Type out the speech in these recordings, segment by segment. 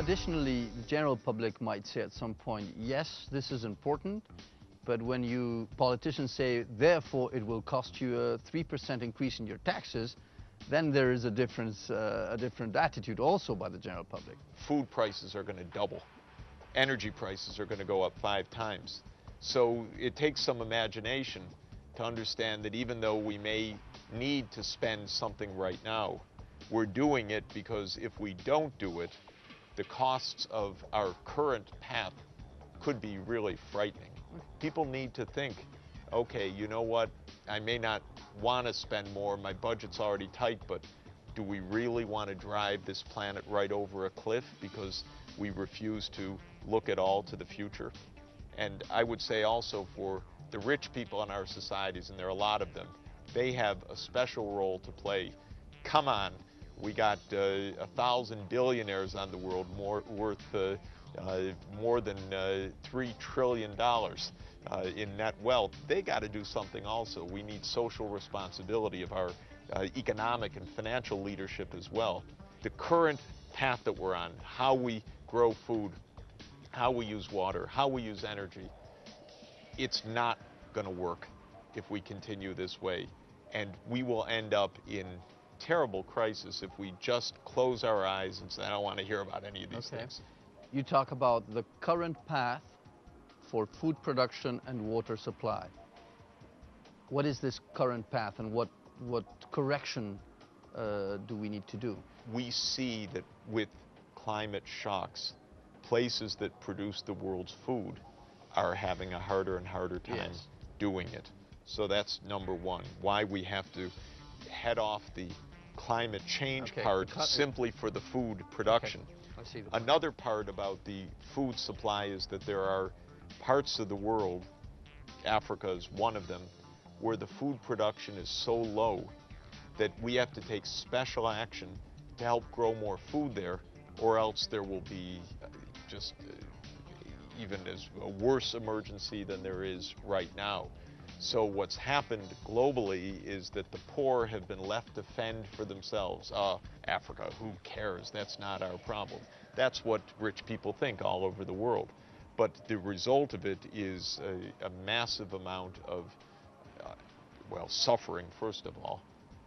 Additionally, the general public might say at some point, yes, this is important, but when politicians say, therefore it will cost you a 3% increase in your taxes, then there is a different attitude also by the general public. Food prices are going to double. Energy prices are going to go up 5 times. So it takes some imagination to understand that even though we may need to spend something right now, we're doing it because if we don't do it, the costs of our current path could be really frightening. People need to think, okay, you know what, I may not want to spend more, my budget's already tight, but do we really want to drive this planet right over a cliff because we refuse to look at all to the future? And I would say also for the rich people in our societies, and there are a lot of them, they have a special role to play. Come on, we got 1,000 billionaires on the world, worth more than $3 trillion in net wealth. They got to do something also. We need social responsibility of our economic and financial leadership as well. The current path that we're on, how we grow food, how we use water, how we use energy, it's not going to work if we continue this way. And we will end up in terrible crisis if we just close our eyes and say, I don't want to hear about any of these things. You talk about the current path for food production and water supply. What is this current path and what correction do we need to do? We see that with climate shocks, places that produce the world's food are having a harder and harder time doing it. So that's number one, why we have to head off the climate change part simply for the food production. I see the Another part about the food supply is that there are parts of the world, Africa is one of them, where the food production is so low that we have to take special action to help grow more food there, or else there will be just even as a worse emergency than there is right now. So what's happened globally is that the poor have been left to fend for themselves. Africa, who cares? That's not our problem. That's what rich people think all over the world. But the result of it is a massive amount of, suffering, first of all,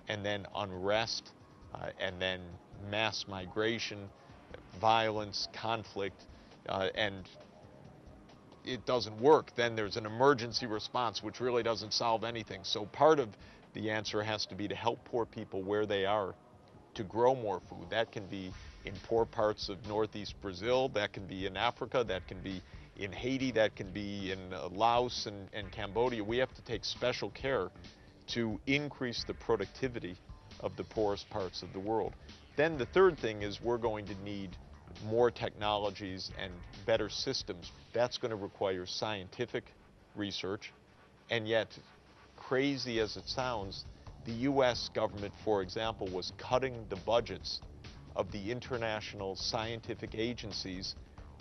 and then unrest, and then mass migration, violence, conflict, and it doesn't work. Then there's an emergency response, which really doesn't solve anything. So part of the answer has to be to help poor people where they are to grow more food. That can be in poor parts of northeast Brazil, that can be in Africa, that can be in Haiti, that can be in Laos and Cambodia. We have to take special care to increase the productivity of the poorest parts of the world. Then the third thing is we're going to need more technologies and better systems. That's going to require scientific research, and yet, crazy as it sounds, the U.S. government, for example, was cutting the budgets of the international scientific agencies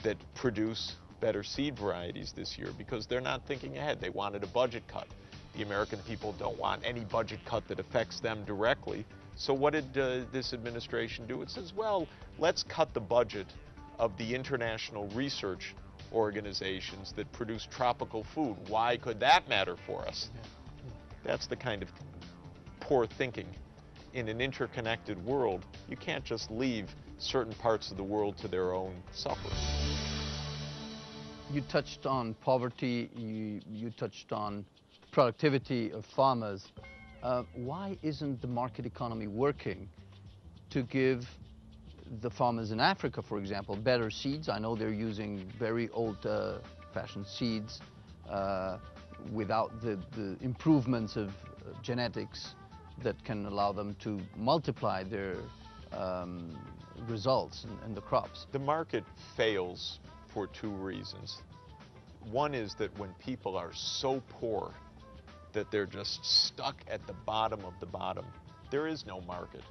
that produce better seed varieties this year because they're not thinking ahead. They wanted a budget cut. The American people don't want any budget cut that affects them directly. So what did this administration do? It says, well, let's cut the budget of the international research organizations that produce tropical food. Why could that matter for us? That's the kind of poor thinking. In an interconnected world, you can't just leave certain parts of the world to their own suffering. You touched on poverty, you touched on productivity of farmers. Why isn't the market economy working to give the farmers in Africa, for example, better seeds? I know they're using very old-fashioned seeds without the improvements of genetics that can allow them to multiply their results in the crops. The market fails for two reasons. One is that when people are so poor that they're just stuck at the bottom of the bottom, there is no market.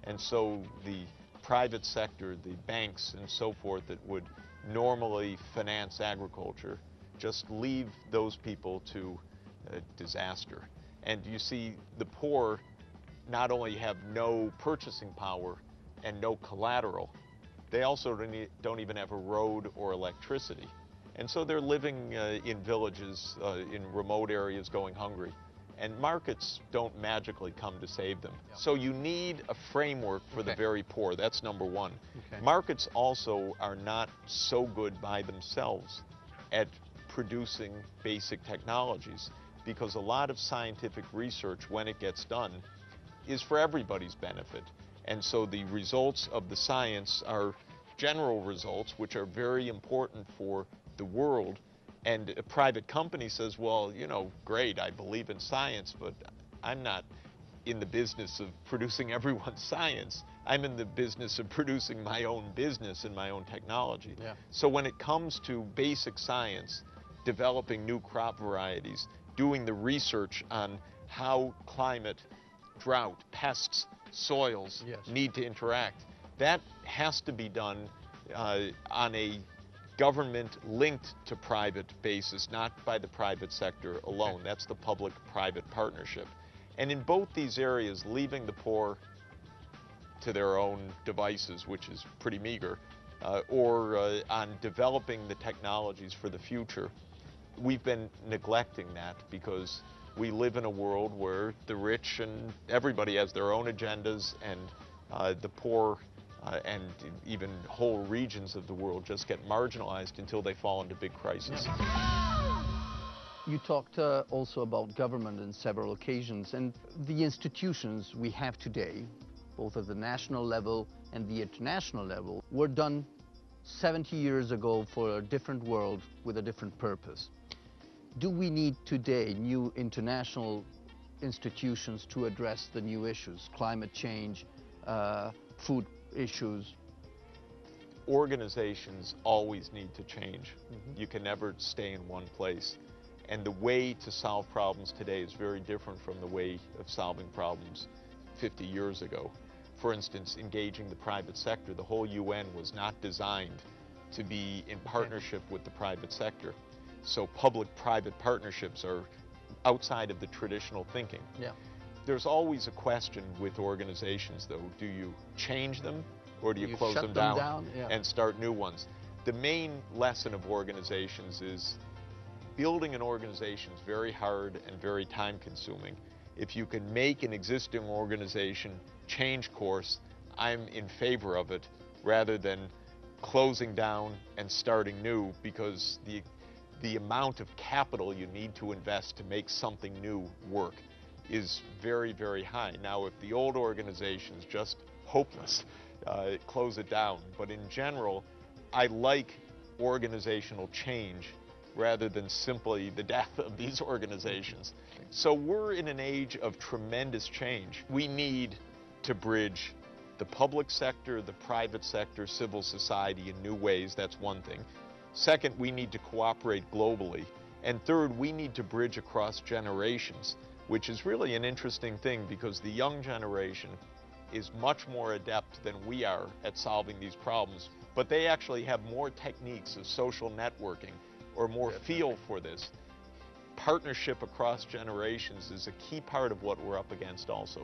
And so the private sector, the banks and so forth that would normally finance agriculture, just leave those people to disaster. And you see, the poor not only have no purchasing power and no collateral, They also don't even have a road or electricity. And so they're living in villages, in remote areas, going hungry. And markets don't magically come to save them. Yeah. So you need a framework for the very poor. That's number one. Okay. Markets also are not so good by themselves at producing basic technologies, because a lot of scientific research, when it gets done, is for everybody's benefit. And so the results of the science are general results, which are very important for the world. And a private company says, well, you know, great, I believe in science, but I'm not in the business of producing everyone's science. I'm in the business of producing my own business and my own technology. Yeah. So when it comes to basic science, developing new crop varieties, doing the research on how climate, drought, pests, soils Yes. need to interact, that has to be done on a government linked to private basis, not by the private sector alone. Okay. That's the public-private partnership. And in both these areas, leaving the poor to their own devices, which is pretty meager, or on developing the technologies for the future, we've been neglecting that because we live in a world where the rich and everybody has their own agendas, and the poor and even whole regions of the world just get marginalized until they fall into big crises. You talked also about government on several occasions, and the institutions we have today, both at the national level and the international level, were done 70 years ago for a different world with a different purpose. Do we need today new international institutions to address the new issues, climate change, food issues? Organizations always need to change. You can never stay in one place. And the way to solve problems today is very different from the way of solving problems 50 years ago. For instance, engaging the private sector. The whole UN was not designed to be in partnership with the private sector. So public-private partnerships are outside of the traditional thinking. Yeah. There's always a question with organizations, though. Do you change them, or do you close shut them them down yeah. and start new ones? The main lesson of organizations is building an organization is very hard and very time-consuming. If you can make an existing organization change course, I'm in favor of it, rather than closing down and starting new, because the amount of capital you need to invest to make something new work is very, very high. Now, if the old organization's just hopeless, close it down. But in general, I like organizational change rather than simply the death of these organizations. So we're in an age of tremendous change. We need to bridge the public sector, the private sector, civil society in new ways. That's one thing. Second, we need to cooperate globally. And third, we need to bridge across generations, which is really an interesting thing, because the young generation is much more adept than we are at solving these problems, but they actually have more techniques of social networking or more feel for this. Partnership across generations is a key part of what we're up against also.